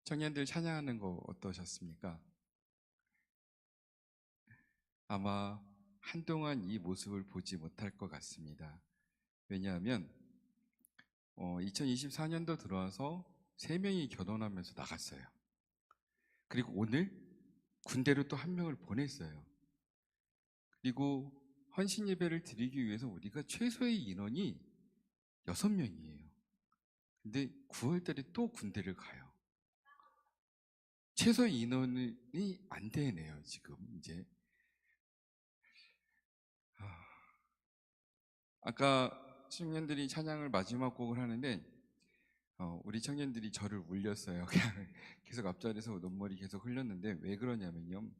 청년들 찬양하는 거 어떠셨습니까? 아마 한동안 이 모습을 보지 못할 것 같습니다. 왜냐하면 2024년도 들어와서 3명이 결혼하면서 나갔어요. 그리고 오늘 군대로 또 1명을 보냈어요. 그리고 헌신 예배를 드리기 위해서 우리가 최소의 인원이 6명이에요. 근데 9월 달에 또 군대를 가요. 최소 인원이 안 되네요, 지금 이제. 아까 청년들이 찬양을 마지막 곡을 하는데 우리 청년들이 저를 울렸어요. 그냥 계속 앞자리에서 눈물이 계속 흘렸는데 왜 그러냐면요.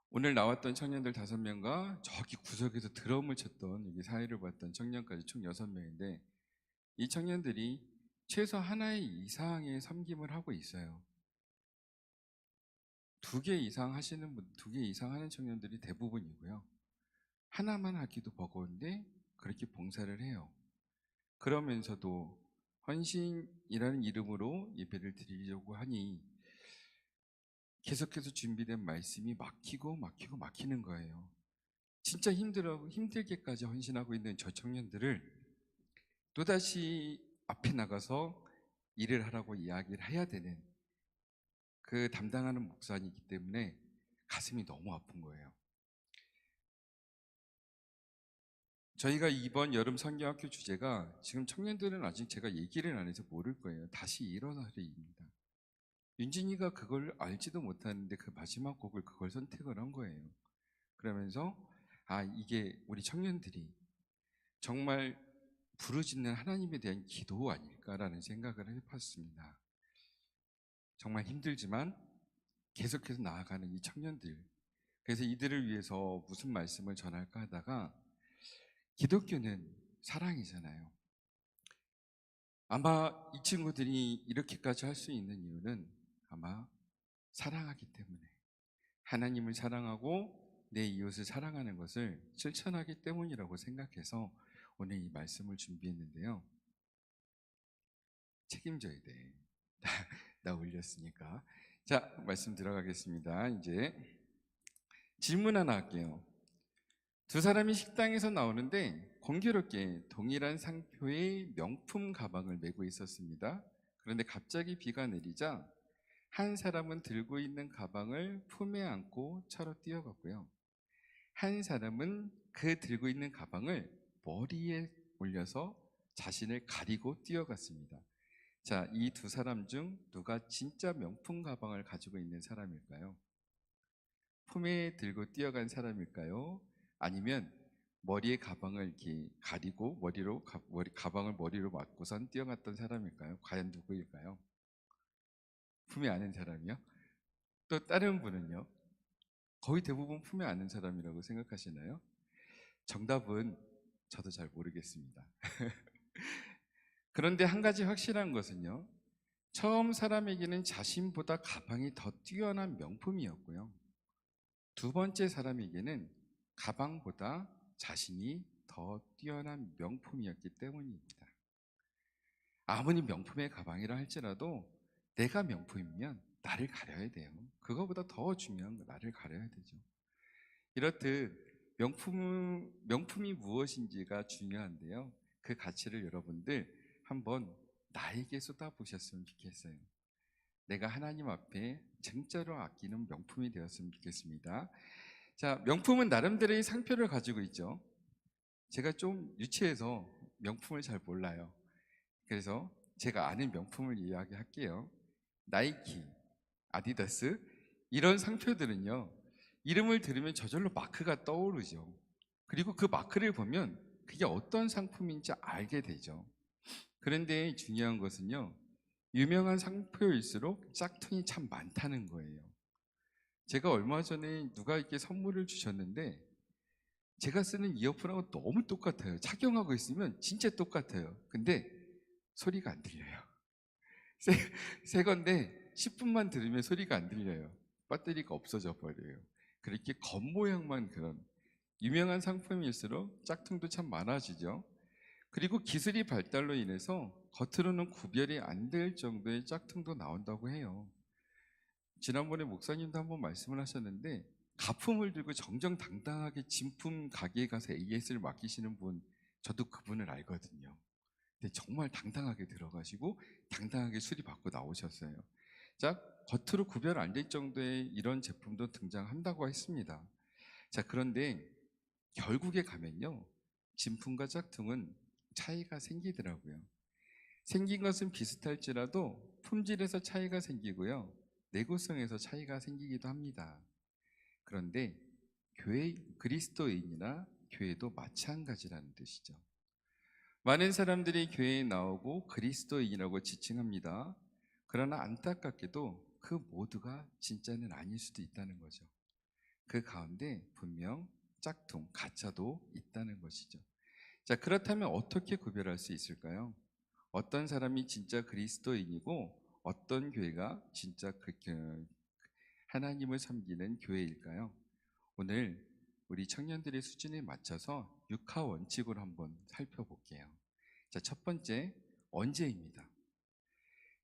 오늘 나왔던 청년들 5명과 저기 구석에서 드럼을 쳤던 여기 사회를 봤던 청년까지 총 6명인데 이 청년들이 최소 하나의 이상의 섬김을 하고 있어요. 2개 이상 하시는 분, 2개 이상 하는 청년들이 대부분이고요. 하나만 하기도 버거운데 그렇게 봉사를 해요. 그러면서도 헌신이라는 이름으로 예배를 드리려고 하니 계속해서 준비된 말씀이 막히는 거예요. 진짜 힘들게까지 헌신하고 있는 저 청년들을 또다시 앞에 나가서 일을 하라고 이야기를 해야 되는 그 담당하는 목사이기 때문에 가슴이 너무 아픈 거예요. 저희가 이번 여름 성경학교 주제가 지금 청년들은 아직 제가 얘기를 안 해서 모를 거예요. 다시 일어나리입니다. 윤진이가 그걸 알지도 못하는데 그 마지막 곡을 그걸 선택을 한 거예요. 그러면서 이게 우리 청년들이 정말 부르짖는 하나님에 대한 기도 아닐까라는 생각을 해봤습니다. 정말 힘들지만 계속해서 나아가는 이 청년들, 그래서 이들을 위해서 무슨 말씀을 전할까 하다가 기독교는 사랑이잖아요. 아마 이 친구들이 이렇게까지 할 수 있는 이유는 아마 사랑하기 때문에, 하나님을 사랑하고 내 이웃을 사랑하는 것을 실천하기 때문이라고 생각해서 오늘 이 말씀을 준비했는데요. 책임져야 돼. 나 올렸으니까. 자, 말씀 들어가겠습니다. 이제 질문 하나 할게요. 2사람이 식당에서 나오는데 공교롭게 동일한 상표의 명품 가방을 메고 있었습니다. 그런데 갑자기 비가 내리자 한 사람은 들고 있는 가방을 품에 안고 차로 뛰어갔고요. 한 사람은 그 들고 있는 가방을 머리에 올려서 자신을 가리고 뛰어갔습니다. 자, 이 2사람 중 누가 진짜 명품 가방을 가지고 있는 사람일까요? 품에 들고 뛰어간 사람일까요? 아니면 머리에 가방을 이렇게 가리고 가방을 머리로 맞고선 뛰어갔던 사람일까요? 과연 누구일까요? 품에 안은 사람이요? 또 다른 분은요? 거의 대부분 품에 안는 사람이라고 생각하시나요? 정답은 저도 잘 모르겠습니다. 그런데 한 가지 확실한 것은요. 처음 사람에게는 자신보다 가방이 더 뛰어난 명품이었고요. 2번째 사람에게는 가방보다 자신이 더 뛰어난 명품이었기 때문입니다. 아무리 명품의 가방이라 할지라도 내가 명품이면 나를 가려야 돼요. 그거보다 더 중요한 거 나를 가려야 되죠. 이렇듯 명품이 무엇인지가 중요한데요. 그 가치를 여러분들 한번 나에게 쏟아보셨으면 좋겠어요. 내가 하나님 앞에 진짜로 아끼는 명품이 되었으면 좋겠습니다. 자, 명품은 나름대로의 상표를 가지고 있죠. 제가 좀 유치해서 명품을 잘 몰라요. 그래서 제가 아는 명품을 이야기할게요. 나이키, 아디다스 이런 상표들은요. 이름을 들으면 저절로 마크가 떠오르죠. 그리고 그 마크를 보면 그게 어떤 상품인지 알게 되죠. 그런데 중요한 것은요. 유명한 상표일수록 짝퉁이 참 많다는 거예요. 제가 얼마 전에 누가 이렇게 선물을 주셨는데 제가 쓰는 이어폰하고 너무 똑같아요. 착용하고 있으면 진짜 똑같아요. 근데 소리가 안 들려요. 새 건데 10분만 들으면 소리가 안 들려요. 배터리가 없어져 버려요. 그렇게 겉모양만 그런 유명한 상품일수록 짝퉁도 참 많아지죠. 그리고 기술이 발달로 인해서 겉으로는 구별이 안 될 정도의 짝퉁도 나온다고 해요. 지난번에 목사님도 한번 말씀을 하셨는데, 가품을 들고 정정당당하게 진품 가게에 가서 AS를 맡기시는 분, 저도 그분을 알거든요. 근데 정말 당당하게 들어가시고 당당하게 수리받고 나오셨어요. 자, 겉으로 구별 안 될 정도의 이런 제품도 등장한다고 했습니다. 자, 그런데 결국에 가면요, 진품과 짝퉁은 차이가 생기더라고요. 생긴 것은 비슷할지라도 품질에서 차이가 생기고요, 내구성에서 차이가 생기기도 합니다. 그런데 교회, 그리스도인이나 교회도 마찬가지라는 뜻이죠. 많은 사람들이 교회에 나오고 그리스도인이라고 지칭합니다. 그러나 안타깝게도 그 모두가 진짜는 아닐 수도 있다는 거죠. 그 가운데 분명 짝퉁, 가짜도 있다는 것이죠. 자, 그렇다면 어떻게 구별할 수 있을까요? 어떤 사람이 진짜 그리스도인이고 어떤 교회가 진짜 하나님을 섬기는 교회일까요? 오늘 우리 청년들의 수준에 맞춰서 6하 원칙을 한번 살펴볼게요. 자, 첫 번째, 언제입니다.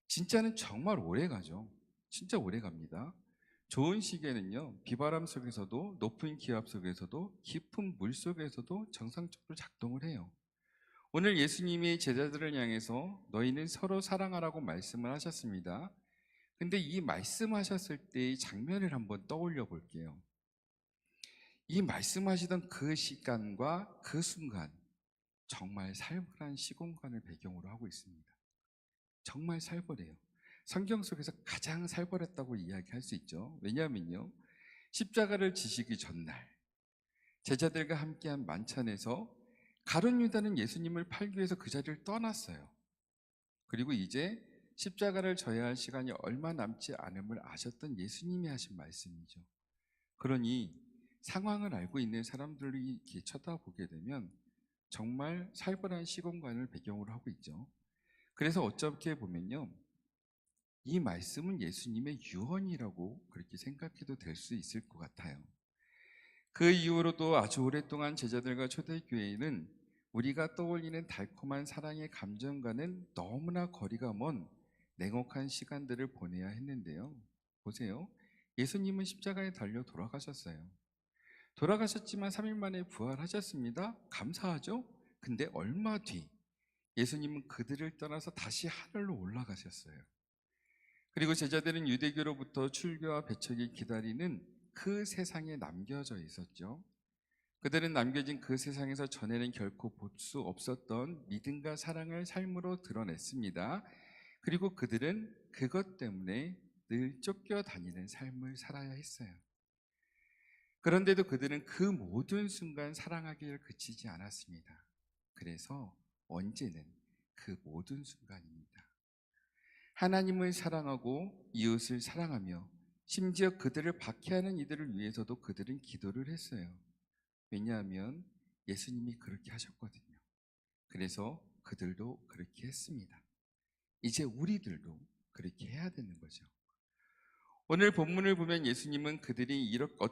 진짜는 정말 오래 가죠. 진짜 오래 갑니다. 좋은 시계는요, 비바람 속에서도, 높은 기압 속에서도, 깊은 물 속에서도 정상적으로 작동을 해요. 오늘 예수님이 제자들을 향해서 너희는 서로 사랑하라고 말씀을 하셨습니다. 근데 이 말씀하셨을 때의 장면을 한번 떠올려 볼게요. 이 말씀하시던 그 시간과 그 순간, 정말 살벌한 시공간을 배경으로 하고 있습니다. 정말 살벌해요. 성경 속에서 가장 살벌했다고 이야기할 수 있죠. 왜냐하면요, 십자가를 지시기 전날 제자들과 함께한 만찬에서 가룟 유다는 예수님을 팔기 위해서 그 자리를 떠났어요. 그리고 이제 십자가를 져야 할 시간이 얼마 남지 않음을 아셨던 예수님이 하신 말씀이죠. 그러니 상황을 알고 있는 사람들이 이렇게 쳐다보게 되면 정말 살벌한 시공간을 배경으로 하고 있죠. 그래서 어떻게 보면요, 이 말씀은 예수님의 유언이라고 그렇게 생각해도 될 수 있을 것 같아요. 그 이후로도 아주 오랫동안 제자들과 초대교회는 우리가 떠올리는 달콤한 사랑의 감정과는 너무나 거리가 먼 냉혹한 시간들을 보내야 했는데요. 보세요. 예수님은 십자가에 달려 돌아가셨어요. 돌아가셨지만 3일 만에 부활하셨습니다. 감사하죠? 근데 얼마 뒤 예수님은 그들을 떠나서 다시 하늘로 올라가셨어요. 그리고 제자들은 유대교로부터 출교와 배척이 기다리는 그 세상에 남겨져 있었죠. 그들은 남겨진 그 세상에서 전에는 결코 볼 수 없었던 믿음과 사랑을 삶으로 드러냈습니다. 그리고 그들은 그것 때문에 늘 쫓겨다니는 삶을 살아야 했어요. 그런데도 그들은 그 모든 순간 사랑하기를 그치지 않았습니다. 그래서 언제는 그 모든 순간입니다. 하나님을 사랑하고 이웃을 사랑하며 심지어 그들을 박해하는 이들을 위해서도 그들은 기도를 했어요. 왜냐하면 예수님이 그렇게 하셨거든요. 그래서 그들도 그렇게 했습니다. 이제 우리들도 그렇게 해야 되는 거죠. 오늘 본문을 보면 예수님은 그들이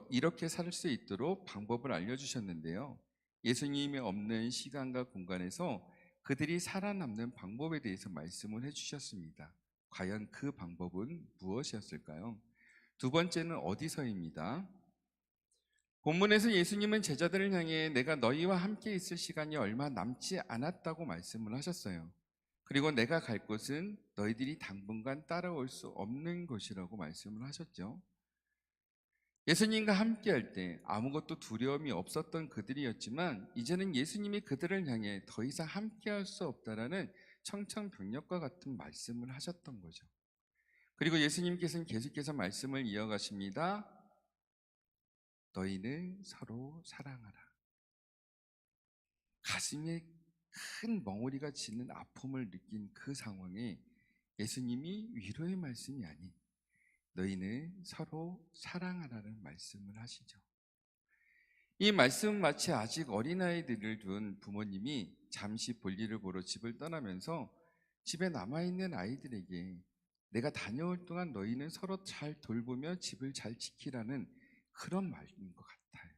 이렇게 살 수 있도록 방법을 알려주셨는데요. 예수님이 없는 시간과 공간에서 그들이 살아남는 방법에 대해서 말씀을 해주셨습니다. 과연 그 방법은 무엇이었을까요? 두 번째는 어디서입니다. 본문에서 예수님은 제자들을 향해 내가 너희와 함께 있을 시간이 얼마 남지 않았다고 말씀을 하셨어요. 그리고 내가 갈 곳은 너희들이 당분간 따라올 수 없는 곳이라고 말씀을 하셨죠. 예수님과 함께 할 때 아무것도 두려움이 없었던 그들이었지만 이제는 예수님이 그들을 향해 더 이상 함께 할 수 없다라는 청천벽력과 같은 말씀을 하셨던 거죠. 그리고 예수님께서는 계속해서 말씀을 이어가십니다. 너희는 서로 사랑하라. 가슴에 큰 멍울이가 지는 아픔을 느낀 그 상황에 예수님이 위로의 말씀이 아닌 너희는 서로 사랑하라는 말씀을 하시죠. 이 말씀은 마치 아직 어린아이들을 둔 부모님이 잠시 볼일을 보러 집을 떠나면서 집에 남아있는 아이들에게 내가 다녀올 동안 너희는 서로 잘 돌보며 집을 잘 지키라는 그런 말인 것 같아요.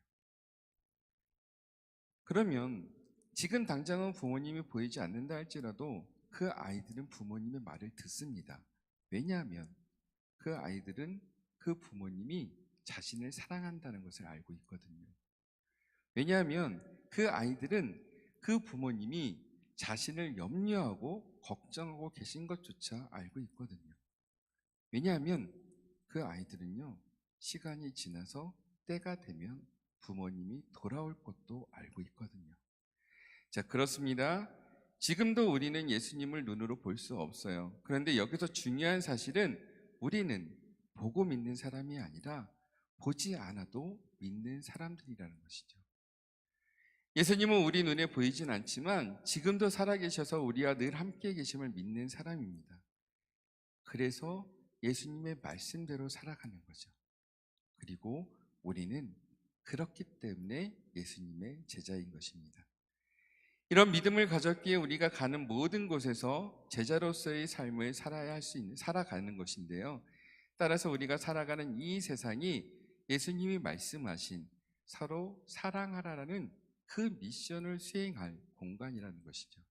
그러면 지금 당장은 부모님이 보이지 않는다 할지라도 그 아이들은 부모님의 말을 듣습니다. 왜냐하면 그 아이들은 그 부모님이 자신을 사랑한다는 것을 알고 있거든요. 왜냐하면 그 아이들은 그 부모님이 자신을 염려하고 걱정하고 계신 것조차 알고 있거든요. 왜냐하면 그 아이들은요, 시간이 지나서 때가 되면 부모님이 돌아올 것도 알고 있거든요. 자, 그렇습니다. 지금도 우리는 예수님을 눈으로 볼 수 없어요. 그런데 여기서 중요한 사실은 우리는 보고 믿는 사람이 아니라 보지 않아도 믿는 사람들이라는 것이죠. 예수님은 우리 눈에 보이진 않지만 지금도 살아계셔서 우리와 늘 함께 계심을 믿는 사람입니다. 그래서 예수님의 말씀대로 살아가는 거죠. 그리고 우리는 그렇기 때문에 예수님의 제자인 것입니다. 이런 믿음을 가졌기에 우리가 가는 모든 곳에서 제자로서의 삶을 살아가는 것인데요. 따라서 우리가 살아가는 이 세상이 예수님이 말씀하신 서로 사랑하라라는 그 미션을 수행할 공간이라는 것이죠.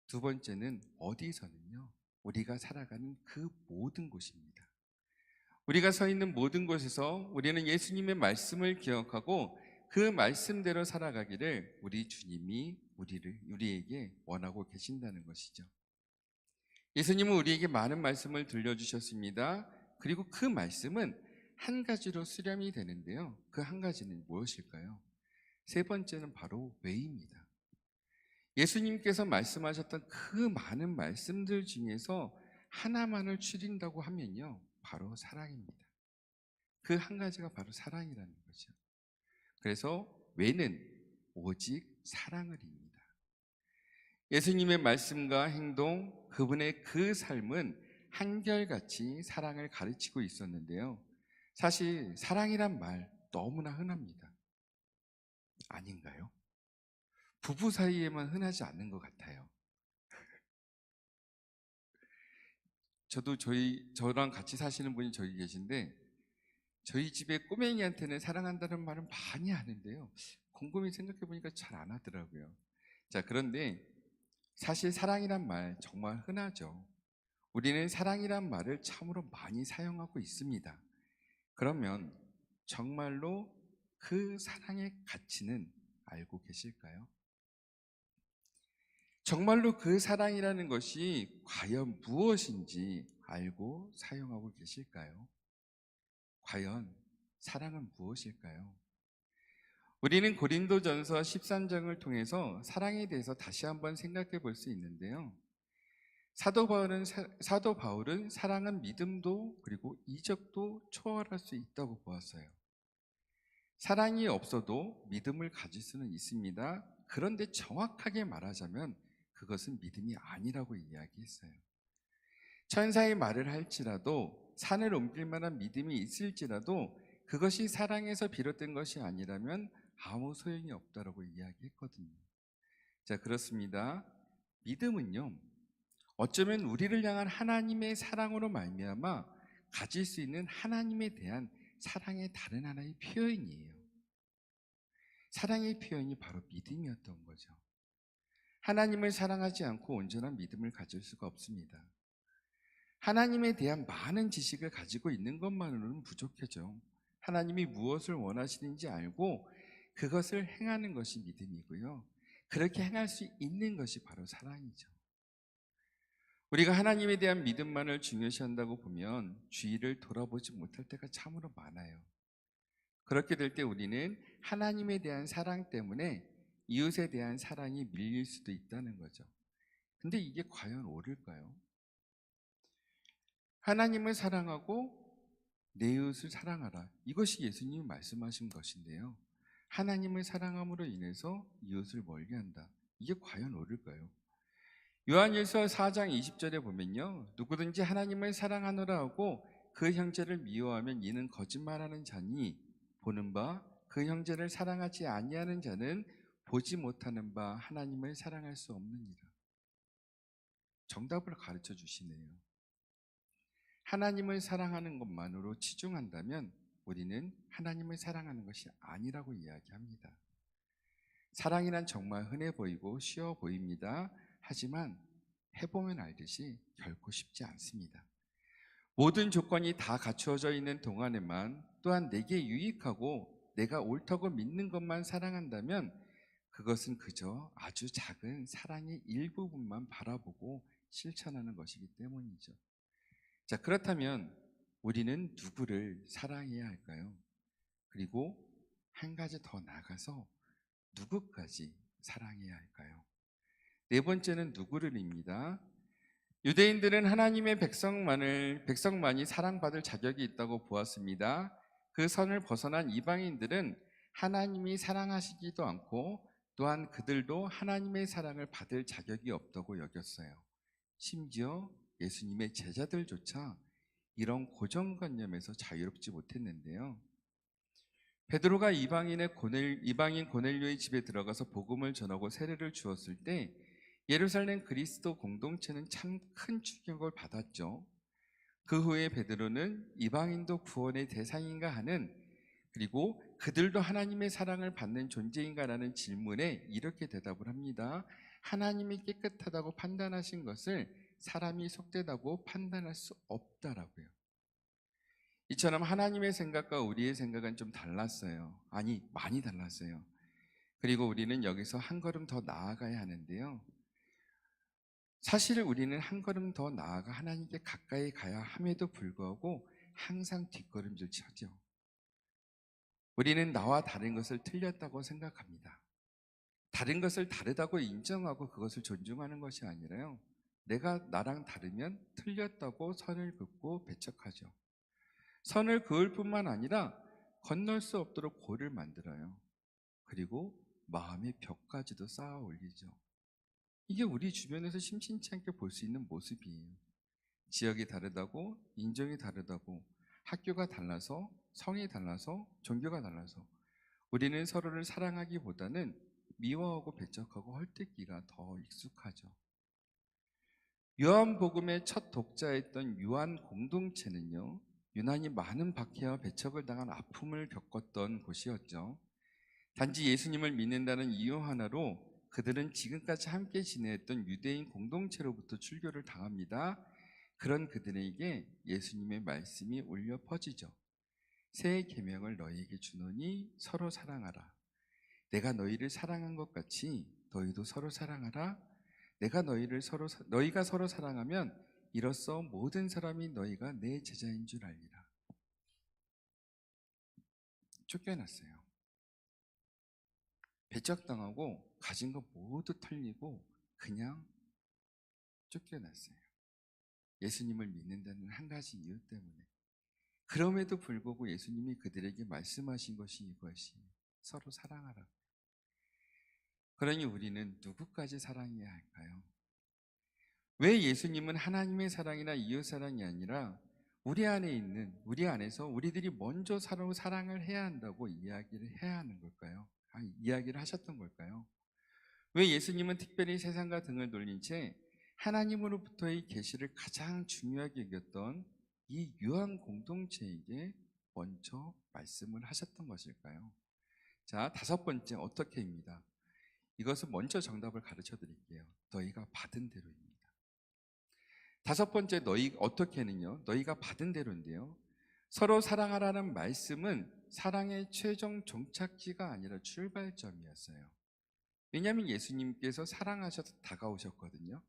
두 번째는 어디서는요, 우리가 살아가는 그 모든 곳입니다. 우리가 서 있는 모든 곳에서 우리는 예수님의 말씀을 기억하고 그 말씀대로 살아가기를 우리 주님이 우리에게 원하고 계신다는 것이죠. 예수님은 우리에게 많은 말씀을 들려주셨습니다. 그리고 그 말씀은 한 가지로 수렴이 되는데요. 그 한 가지는 무엇일까요? 세 번째는 바로 왜입니다. 예수님께서 말씀하셨던 그 많은 말씀들 중에서 하나만을 추린다고 하면요, 바로 사랑입니다. 그 한 가지가 바로 사랑이라는 거죠. 그래서 왜는 오직 사랑을입니다. 예수님의 말씀과 행동, 그분의 그 삶은 한결같이 사랑을 가르치고 있었는데요. 사실 사랑이란 말 너무나 흔합니다. 아닌가요? 부부 사이에만 흔하지 않는 것 같아요. 저도 저랑 같이 사시는 분이 저기 계신데 저희 집에 꼬맹이한테는 사랑한다는 말은 많이 하는데요. 곰곰이 생각해 보니까 잘 안 하더라고요. 자, 그런데 사실 사랑이란 말 정말 흔하죠. 우리는 사랑이란 말을 참으로 많이 사용하고 있습니다. 그러면 정말로 그 사랑의 가치는 알고 계실까요? 정말로 그 사랑이라는 것이 과연 무엇인지 알고 사용하고 계실까요? 과연 사랑은 무엇일까요? 우리는 고린도전서 13장을 통해서 사랑에 대해서 다시 한번 생각해 볼 수 있는데요. 사도 바울은 사랑은 믿음도 그리고 이적도 초월할 수 있다고 보았어요. 사랑이 없어도 믿음을 가질 수는 있습니다. 그런데 정확하게 말하자면 그것은 믿음이 아니라고 이야기했어요. 천사의 말을 할지라도 산을 옮길 만한 믿음이 있을지라도 그것이 사랑에서 비롯된 것이 아니라면 아무 소용이 없다라고 이야기했거든요. 자, 그렇습니다. 믿음은요, 어쩌면 우리를 향한 하나님의 사랑으로 말미암아 가질 수 있는 하나님에 대한 사랑의 다른 하나의 표현이에요. 사랑의 표현이 바로 믿음이었던 거죠. 하나님을 사랑하지 않고 온전한 믿음을 가질 수가 없습니다. 하나님에 대한 많은 지식을 가지고 있는 것만으로는 부족하죠. 하나님이 무엇을 원하시는지 알고 그것을 행하는 것이 믿음이고요. 그렇게 행할 수 있는 것이 바로 사랑이죠. 우리가 하나님에 대한 믿음만을 중요시한다고 보면 주위를 돌아보지 못할 때가 참으로 많아요. 그렇게 될 때 우리는 하나님에 대한 사랑 때문에 이웃에 대한 사랑이 밀릴 수도 있다는 거죠. 근데 이게 과연 옳을까요? 하나님을 사랑하고 내 이웃을 사랑하라. 이것이 예수님이 말씀하신 것인데요. 하나님을 사랑함으로 인해서 이웃을 멀게 한다. 이게 과연 옳을까요? 요한일서 4장 20절에 보면요. 누구든지 하나님을 사랑하노라 하고 그 형제를 미워하면 이는 거짓말하는 자니 보는 바 그 형제를 사랑하지 아니하는 자는 보지 못하는 바 하나님을 사랑할 수 없느니라. 정답을 가르쳐 주시네요. 하나님을 사랑하는 것만으로 치중한다면 우리는 하나님을 사랑하는 것이 아니라고 이야기합니다. 사랑이란 정말 흔해 보이고 쉬워 보입니다. 하지만 해보면 알듯이 결코 쉽지 않습니다. 모든 조건이 다 갖추어져 있는 동안에만, 또한 내게 유익하고 내가 옳다고 믿는 것만 사랑한다면 그것은 그저 아주 작은 사랑의 일부분만 바라보고 실천하는 것이기 때문이죠. 자, 그렇다면 우리는 누구를 사랑해야 할까요? 그리고 한 가지 더 나아가서 누구까지 사랑해야 할까요? 네 번째는 누구를입니다. 유대인들은 하나님의 백성만이 사랑받을 자격이 있다고 보았습니다. 그 선을 벗어난 이방인들은 하나님이 사랑하시지도 않고 또한 그들도 하나님의 사랑을 받을 자격이 없다고 여겼어요. 심지어 예수님의 제자들조차 이런 고정관념에서 자유롭지 못했는데요. 베드로가 이방인 고넬료의 집에 들어가서 복음을 전하고 세례를 주었을 때 예루살렘 그리스도 공동체는 참 큰 충격을 받았죠. 그 후에 베드로는 이방인도 구원의 대상인가 하는, 그리고 그들도 하나님의 사랑을 받는 존재인가라는 질문에 이렇게 대답을 합니다. 하나님이 깨끗하다고 판단하신 것을 사람이 속되다고 판단할 수 없다라고요. 이처럼 하나님의 생각과 우리의 생각은 좀 달랐어요. 아니, 많이 달랐어요. 그리고 우리는 여기서 한 걸음 더 나아가야 하는데요. 사실 우리는 한 걸음 더 나아가 하나님께 가까이 가야 함에도 불구하고 항상 뒷걸음질 쳐죠. 우리는 나와 다른 것을 틀렸다고 생각합니다. 다른 것을 다르다고 인정하고 그것을 존중하는 것이 아니라요, 내가 나랑 다르면 틀렸다고 선을 긋고 배척하죠. 선을 그을 뿐만 아니라 건널 수 없도록 고를 만들어요. 그리고 마음의 벽까지도 쌓아 올리죠. 이게 우리 주변에서 심심치 않게 볼 수 있는 모습이에요. 지역이 다르다고, 인종이 다르다고, 학교가 달라서, 성이 달라서, 종교가 달라서 우리는 서로를 사랑하기보다는 미워하고 배척하고 헐뜯기가 더 익숙하죠. 요한복음의 첫 독자였던 요한 공동체는요, 유난히 많은 박해와 배척을 당한 아픔을 겪었던 곳이었죠. 단지 예수님을 믿는다는 이유 하나로 그들은 지금까지 함께 지냈던 유대인 공동체로부터 출교를 당합니다. 그런 그들에게 예수님의 말씀이 울려 퍼지죠. 새 계명을 너희에게 주노니 서로 사랑하라. 내가 너희를 사랑한 것 같이 너희도 서로 사랑하라. 너희가 서로 사랑하면 이로써 모든 사람이 너희가 내 제자인 줄 알리라. 쫓겨났어요. 배척당하고 가진 거 모두 털리고 그냥 쫓겨났어요. 예수님을 믿는다는 한 가지 이유 때문에. 그럼에도 불구하고 예수님이 그들에게 말씀하신 것이 이것이 서로 사랑하라. 그러니 우리는 누구까지 사랑해야 할까요? 왜 예수님은 하나님의 사랑이나 이웃 사랑이 아니라 우리 안에서 우리들이 먼저 서로 사랑을 해야 한다고 이야기를 해야 하는 걸까요? 이야기를 하셨던 걸까요? 왜 예수님은 특별히 세상과 등을 돌린 채 하나님으로부터의 계시를 가장 중요하게 여겼던 이 유한 공동체에게 먼저 말씀을 하셨던 것일까요? 자, 다섯 번째, 어떻게입니다. 이것은 먼저 정답을 가르쳐 드릴게요. 너희가 받은 대로입니다. 다섯 번째, 어떻게는요, 너희가 받은 대로인데요. 서로 사랑하라는 말씀은 사랑의 최종 종착지가 아니라 출발점이었어요. 왜냐하면 예수님께서 사랑하셔서 다가오셨거든요.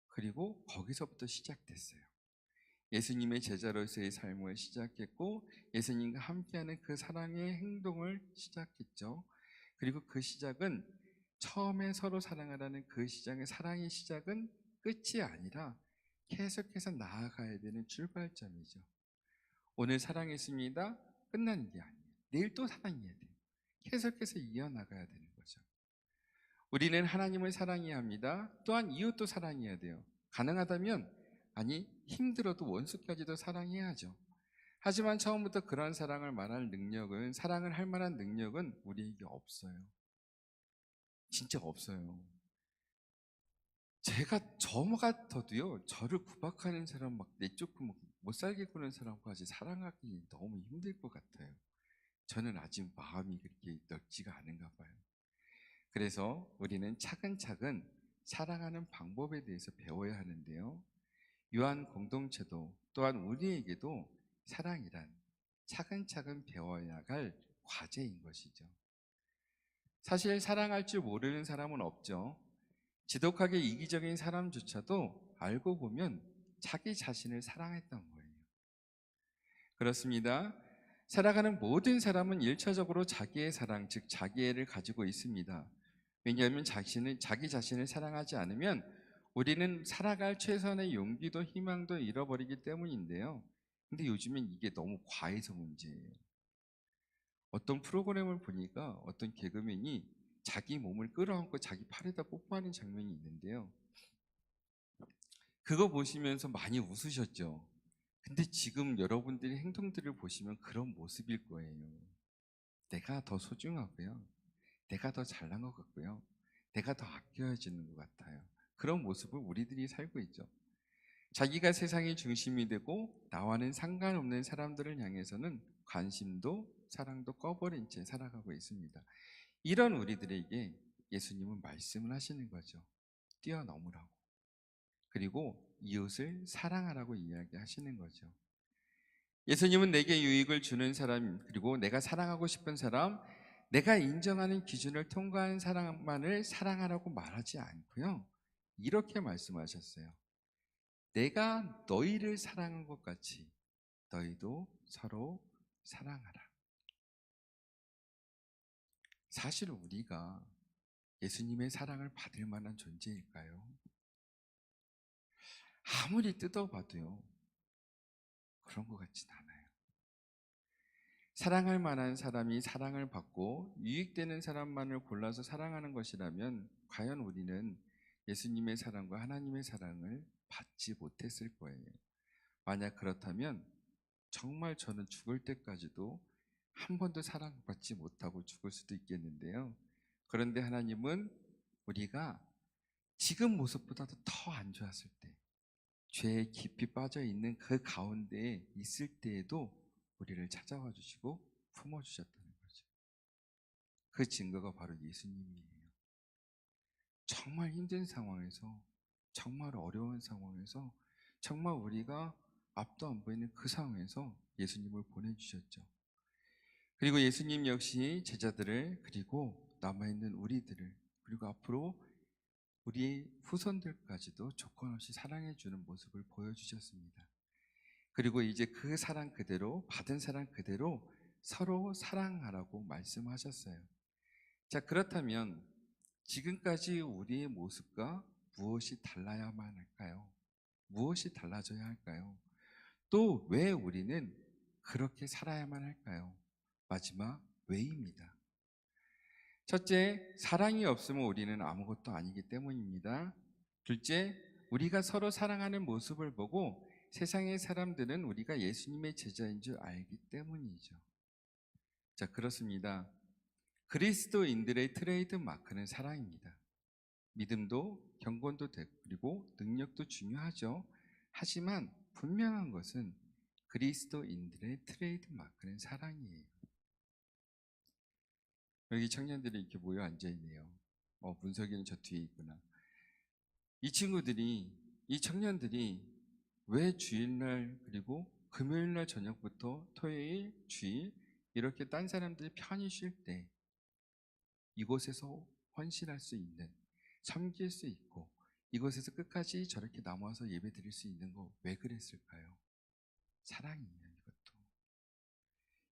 그리고 거기서부터 시작됐어요. 예수님의 제자로서의 삶을 시작했고 예수님과 함께하는 그 사랑의 행동을 시작했죠. 그리고 그 시작은 처음에 서로 사랑하라는 그 시작의 사랑의 시작은 끝이 아니라 계속해서 나아가야 되는 출발점이죠. 오늘 사랑했습니다. 끝나는 게 아니에요. 내일 또 사랑해야 돼요. 계속해서 이어나가야 되는 거죠. 우리는 하나님을 사랑해야 합니다. 또한 이웃도 사랑해야 돼요. 가능하다면, 아니 힘들어도 원수까지도 사랑해야죠. 하지만 처음부터 그런 사랑을 사랑을 할 만한 능력은 우리에게 없어요. 진짜 없어요. 저 같아도요, 저를 구박하는 사람, 막 내쫓고 못 살게 구는 사람까지 사랑하기 너무 힘들 것 같아요. 저는 아직 마음이 그렇게 넓지가 않은가 봐요. 그래서 우리는 차근차근 사랑하는 방법에 대해서 배워야 하는데요. 요한 공동체도 또한 우리에게도 사랑이란 차근차근 배워야 할 과제인 것이죠. 사실 사랑할 줄 모르는 사람은 없죠. 지독하게 이기적인 사람조차도 알고 보면 자기 자신을 사랑했던 거예요. 그렇습니다. 살아가는 모든 사람은 일차적으로 자기의 사랑, 즉 자기애를 가지고 있습니다. 왜냐하면 자기 자신을 사랑하지 않으면 우리는 살아갈 최선의 용기도 희망도 잃어버리기 때문인데요. 근데 요즘엔 이게 너무 과해서 문제예요. 어떤 프로그램을 보니까 어떤 개그맨이 자기 몸을 끌어안고 자기 팔에다 뽀뽀하는 장면이 있는데요. 그거 보시면서 많이 웃으셨죠? 근데 지금 여러분들의 행동들을 보시면 그런 모습일 거예요. 내가 더 소중하고요. 내가 더 잘난 것 같고요. 내가 더 아껴야지는 것 같아요. 그런 모습을 우리들이 살고 있죠. 자기가 세상의 중심이 되고 나와는 상관없는 사람들을 향해서는 관심도 사랑도 꺼버린 채 살아가고 있습니다. 이런 우리들에게 예수님은 말씀을 하시는 거죠. 뛰어넘으라고. 그리고 이웃을 사랑하라고 이야기하시는 거죠. 예수님은 내게 유익을 주는 사람, 그리고 내가 사랑하고 싶은 사람, 내가 인정하는 기준을 통과한 사람만을 사랑하라고 말하지 않고요. 이렇게 말씀하셨어요. 내가 너희를 사랑한 것 같이 너희도 서로 사랑하라. 사실 우리가 예수님의 사랑을 받을 만한 존재일까요? 아무리 뜯어봐도요. 그런 것 같진 않아요. 사랑할 만한 사람이 사랑을 받고 유익되는 사람만을 골라서 사랑하는 것이라면 과연 우리는 예수님의 사랑과 하나님의 사랑을 받지 못했을 거예요. 만약 그렇다면 정말 저는 죽을 때까지도 한 번도 사랑받지 못하고 죽을 수도 있겠는데요. 그런데 하나님은 우리가 지금 모습보다도 더 안 좋았을 때, 죄에 깊이 빠져 있는 그 가운데에 있을 때에도 우리를 찾아와 주시고 품어주셨다는 거죠. 그 증거가 바로 예수님이에요. 정말 힘든 상황에서, 정말 어려운 상황에서, 정말 우리가 앞도 안 보이는 그 상황에서 예수님을 보내주셨죠. 그리고 예수님 역시 제자들을, 그리고 남아있는 우리들을, 그리고 앞으로 우리의 후손들까지도 조건 없이 사랑해주는 모습을 보여주셨습니다. 그리고 이제 그 사랑 그대로, 받은 사랑 그대로 서로 사랑하라고 말씀하셨어요. 자, 그렇다면 지금까지 우리의 모습과 무엇이 달라야만 할까요? 무엇이 달라져야 할까요? 또 왜 우리는 그렇게 살아야만 할까요? 마지막 왜입니다. 첫째, 사랑이 없으면 우리는 아무것도 아니기 때문입니다. 둘째, 우리가 서로 사랑하는 모습을 보고 세상의 사람들은 우리가 예수님의 제자인 줄 알기 때문이죠. 자, 그렇습니다. 그리스도인들의 트레이드 마크는 사랑입니다. 믿음도 경건도 되고 그리고 능력도 중요하죠. 하지만 분명한 것은 그리스도인들의 트레이드 마크는 사랑이에요. 여기 청년들이 이렇게 모여 앉아 있네요. 문석이는 저 뒤에 있구나. 이 친구들이, 이 청년들이 왜 주일날 그리고 금요일날 저녁부터 토요일, 주일 이렇게 딴 사람들이 편히 쉴 때 이곳에서 헌신할 수 있는, 섬길 수 있고 이곳에서 끝까지 저렇게 남아서 예배 드릴 수 있는 거 왜 그랬을까요? 사랑이에요. 이것도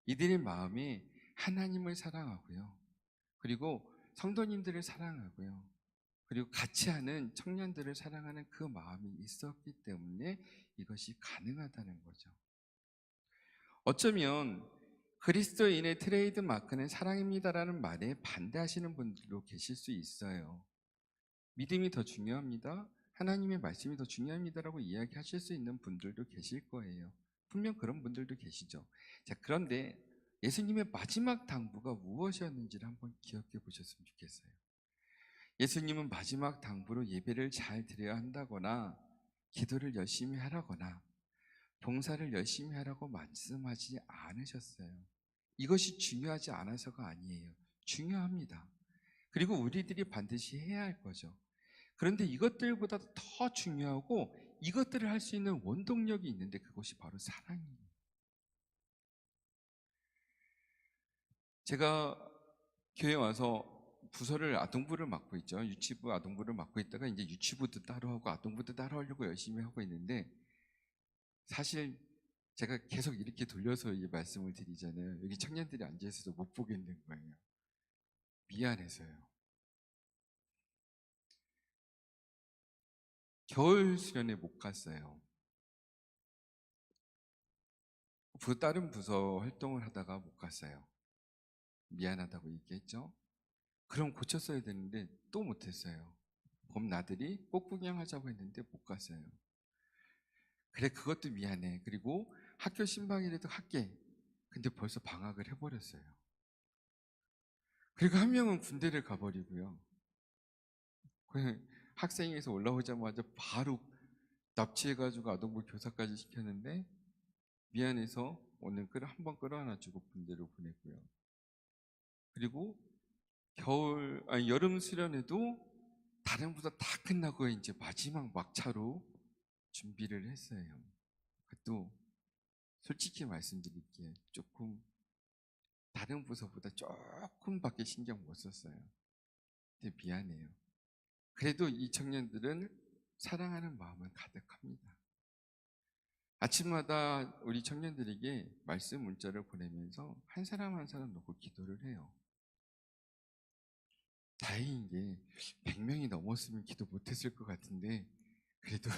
이들의 마음에 하나님을 사랑하고요, 그리고 성도님들을 사랑하고요, 그리고 같이 하는 청년들을 사랑하는 그 마음이 있었기 때문에 이것이 가능하다는 거죠. 어쩌면 그리스도인의 트레이드 마크는 사랑입니다라는 말에 반대하시는 분들도 계실 수 있어요. 믿음이 더 중요합니다, 하나님의 말씀이 더 중요합니다라고 이야기하실 수 있는 분들도 계실 거예요. 분명 그런 분들도 계시죠. 자, 그런데 예수님의 마지막 당부가 무엇이었는지를 한번 기억해 보셨으면 좋겠어요. 예수님은 마지막 당부로 예배를 잘 드려야 한다거나 기도를 열심히 하라거나 봉사를 열심히 하라고 말씀하지 않으셨어요. 이것이 중요하지 않아서가 아니에요. 중요합니다. 그리고 우리들이 반드시 해야 할 거죠. 그런데 이것들보다 더 중요하고 이것들을 할 수 있는 원동력이 있는데 그것이 바로 사랑이에요. 제가 교회 와서 부서를 아동부를 맡고 있죠. 유치부 아동부를 맡고 있다가 이제 유치부도 따로 하고 아동부도 따로 하려고 열심히 하고 있는데, 사실 제가 계속 이렇게 돌려서 이 말씀을 드리잖아요. 여기 청년들이 앉아 있어서 못 보겠는 거예요. 미안해서요. 겨울 수련회 못 갔어요. 다른 부서 활동을 하다가 못 갔어요. 미안하다고 얘기했죠. 그럼 고쳤어야 되는데 또 못했어요. 봄 나들이 꽃 구경하자고 했는데 못 갔어요. 그래, 그것도 미안해. 그리고 학교 신방이라도 할게. 근데 벌써 방학을 해버렸어요. 그리고 한 명은 군대를 가버리고요. 그냥 학생에서 올라오자마자 바로 납치해가지고 아동부 교사까지 시켰는데, 미안해서 오늘 한번 끌어안아주고 군대로 보냈고요. 그리고 여름 수련회도 다른 부서 다 끝나고 이제 마지막 막차로 준비를 했어요. 그것도 솔직히 말씀드릴게요. 조금 다른 부서보다 조금밖에 신경 못 썼어요. 근데 미안해요. 그래도 이 청년들은 사랑하는 마음은 가득합니다. 아침마다 우리 청년들에게 말씀 문자를 보내면서 한 사람 한 사람 놓고 기도를 해요. 다행인 게 100명이 넘었으면 기도 못했을 것 같은데, 그래도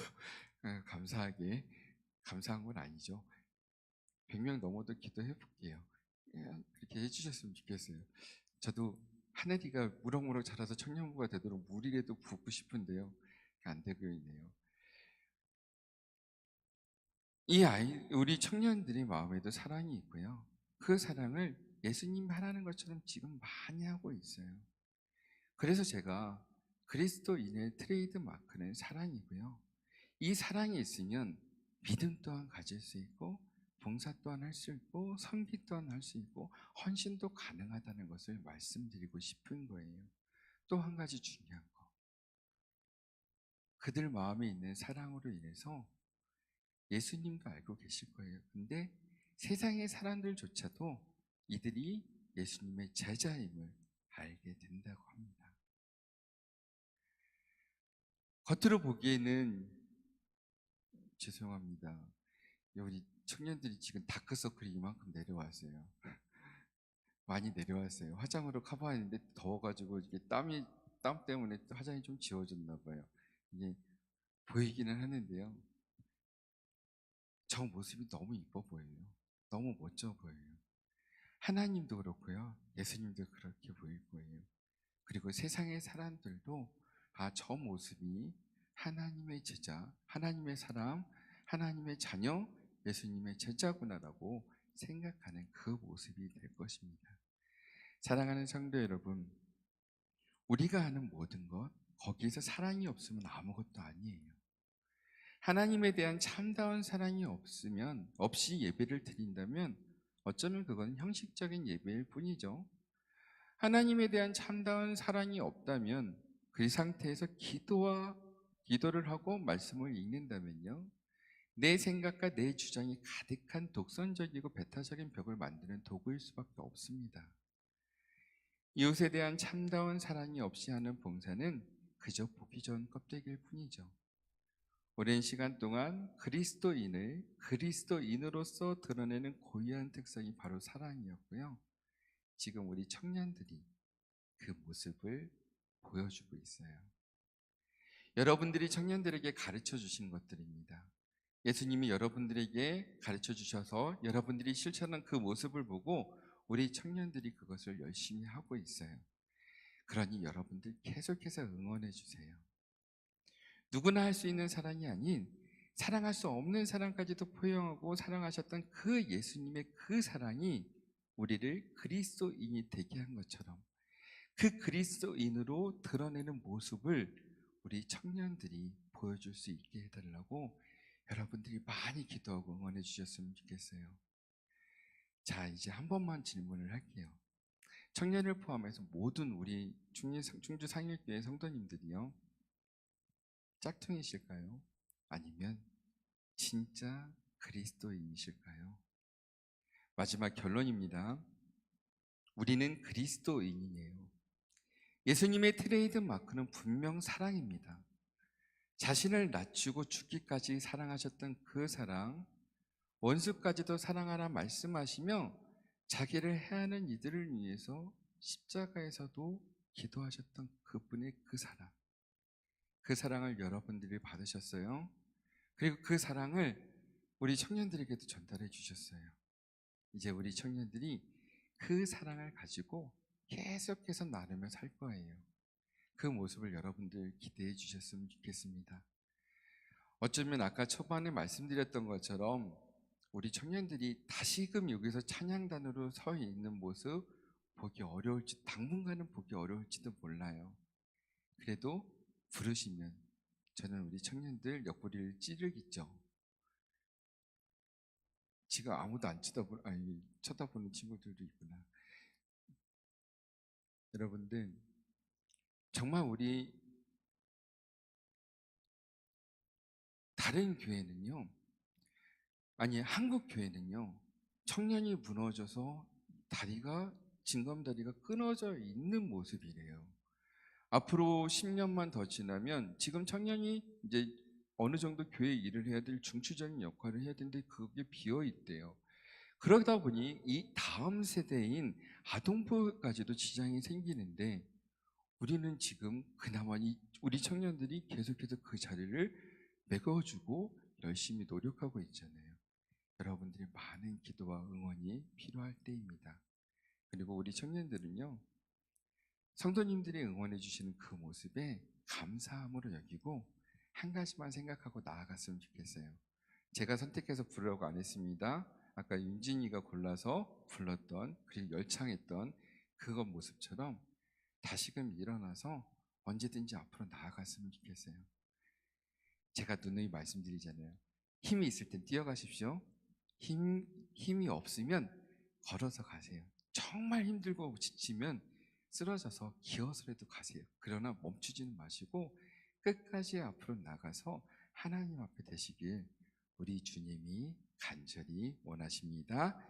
감사하게, 감사한 건 아니죠. 100명 넘어도 기도해 볼게요. 그렇게 해주셨으면 좋겠어요. 저도 하늘이가 무럭무럭 자라서 청년부가 되도록 물이라도 붓고 싶은데요. 안 되고 있네요. 우리 청년들의 마음에도 사랑이 있고요. 그 사랑을 예수님 하라는 것처럼 지금 많이 하고 있어요. 그래서 제가 그리스도인의 트레이드 마크는 사랑이고요. 이 사랑이 있으면 믿음 또한 가질 수 있고, 봉사 또한 할 수 있고, 섬기 또한 할 수 있고, 헌신도 가능하다는 것을 말씀드리고 싶은 거예요. 또 한 가지 중요한 거, 그들 마음에 있는 사랑으로 인해서 예수님도 알고 계실 거예요. 근데 세상의 사람들조차도 이들이 예수님의 제자임을 알게 된다고 합니다. 겉으로 보기에는, 죄송합니다, 우리 청년들이 지금 다크서클이 이만큼 내려왔어요. 많이 내려왔어요. 화장으로 커버했는데 더워가지고 이게 땀 때문에 화장이 좀 지워졌나 봐요. 이게 보이기는 하는데요. 저 모습이 너무 이뻐 보여요. 너무 멋져 보여요. 하나님도 그렇고요. 예수님도 그렇게 보일 거예요. 그리고 세상의 사람들도 저 모습이 하나님의 제자, 하나님의 사람, 하나님의 자녀, 예수님의 제자구나라고 생각하는 그 모습이 될 것입니다. 사랑하는 성도 여러분, 우리가 하는 모든 것, 거기에서 사랑이 없으면 아무것도 아니에요. 하나님에 대한 참다운 사랑이 없이 예배를 드린다면 어쩌면 그건 형식적인 예배일 뿐이죠. 하나님에 대한 참다운 사랑이 없다면 그 상태에서 기도를 하고 말씀을 읽는다면요, 내 생각과 내 주장이 가득한 독선적이고 배타적인 벽을 만드는 도구일 수밖에 없습니다. 이웃에 대한 참다운 사랑이 없이 하는 봉사는 그저 보기 좋은 껍데기일 뿐이죠. 오랜 시간 동안 그리스도인으로서 드러내는 고유한 특성이 바로 사랑이었고요. 지금 우리 청년들이 그 모습을 보여주고 있어요. 여러분들이 청년들에게 가르쳐 주신 것들입니다. 예수님이 여러분들에게 가르쳐 주셔서 여러분들이 실천한 그 모습을 보고 우리 청년들이 그것을 열심히 하고 있어요. 그러니 여러분들 계속해서 응원해 주세요. 누구나 할 수 있는 사랑이 아닌 사랑할 수 없는 사랑까지도 포용하고 사랑하셨던 그 예수님의 그 사랑이 우리를 그리스도인이 되게 한 것처럼 그 그리스도인으로 드러내는 모습을 우리 청년들이 보여줄 수 있게 해달라고 여러분들이 많이 기도하고 응원해 주셨으면 좋겠어요. 자, 이제 한 번만 질문을 할게요. 청년을 포함해서 모든 우리 충주 상일교회 성도님들이요, 짝퉁이실까요? 아니면 진짜 그리스도인이실까요? 마지막 결론입니다. 우리는 그리스도인이에요. 예수님의 트레이드 마크는 분명 사랑입니다. 자신을 낮추고 죽기까지 사랑하셨던 그 사랑, 원수까지도 사랑하라 말씀하시며 자기를 해하는 이들을 위해서 십자가에서도 기도하셨던 그분의 그 사랑, 그 사랑을 여러분들이 받으셨어요. 그리고 그 사랑을 우리 청년들에게도 전달해 주셨어요. 이제 우리 청년들이 그 사랑을 가지고 계속해서 나누며 살 거예요. 그 모습을 여러분들 기대해 주셨으면 좋겠습니다. 어쩌면 아까 초반에 말씀드렸던 것처럼 우리 청년들이 다시금 여기서 찬양단으로 서 있는 모습 보기 어려울지, 당분간은 보기 어려울지도 몰라요. 그래도 부르시면 저는 우리 청년들 옆구리를 찌르겠죠. 지금 아무도 안 쳐다보는 친구들도 있구나. 여러분들, 정말 우리 다른 교회는요, 한국 교회는요, 청년이 무너져서 징검다리가 끊어져 있는 모습이래요. 앞으로 10년만 더 지나면 지금 청년이 이제 어느 정도 교회 일을 해야 될 중추적인 역할을 해야 되는데 그게 비어 있대요. 그러다 보니 이 다음 세대인 아동부까지도 지장이 생기는데, 우리는 지금 그나마 우리 청년들이 계속해서 그 자리를 메꿔주고 열심히 노력하고 있잖아요. 여러분들의 많은 기도와 응원이 필요할 때입니다. 그리고 우리 청년들은요, 성도님들이 응원해 주시는 그 모습에 감사함으로 여기고 한 가지만 생각하고 나아갔으면 좋겠어요. 제가 선택해서 부르라고 안 했습니다. 아까 윤진이가 골라서 불렀던, 그리고 열창했던 그것 모습처럼 다시금 일어나서 언제든지 앞으로 나아갔으면 좋겠어요. 제가 누누이 말씀드리잖아요. 힘이 있을 땐 뛰어가십시오. 힘이 없으면 걸어서 가세요. 정말 힘들고 지치면 쓰러져서 기어서라도 가세요. 그러나 멈추지는 마시고 끝까지 앞으로 나가서 하나님 앞에 되시길 우리 주님이 간절히 원하십니다.